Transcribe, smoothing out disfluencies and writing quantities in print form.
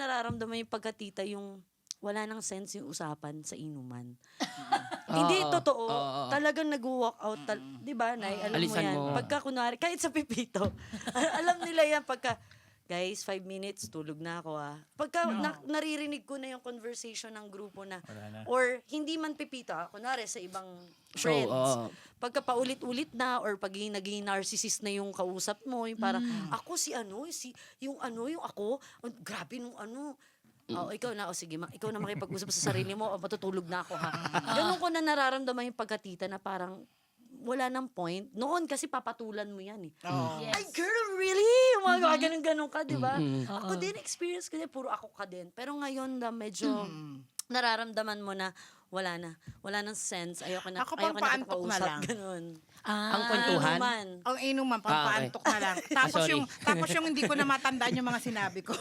nararamdaman yung pagkatita yung wala nang sense yung usapan sa inuman. Hindi totoo. Talagang nag-walk out. Di ba, Nay? Alam mo Alisan yan. mo. Pagka kunwari, kahit sa pipito, alam nila yan pagka, guys, 5 minutes, tulog na ako Pagka naririnig ko na yung conversation ng grupo na, or hindi man pipito kunwari sa ibang friends, pagka paulit-ulit na, or pag naging narcissist na yung kausap mo, yung parang, ako yung ako, grabe nung ikaw na, sige, ikaw na makipag-usap sa sarili mo, matutulog na ako Ganun ko na nararamdaman yung pagkatita na parang, wala nang point. Noon kasi papatulan mo yan Ay, girl, really? Ganun-ganun ka, di ba? Ako din, experience ko din, puro ako ka din. Pero ngayon na medyo nararamdaman mo na wala na. Wala nang sense. Ayoko na pampaantok na lang. Ganun. Ang kwentuhan? Ang inuman, pampaantok na lang. Tapos sorry. tapos yung hindi ko na matandaan yung mga sinabi ko.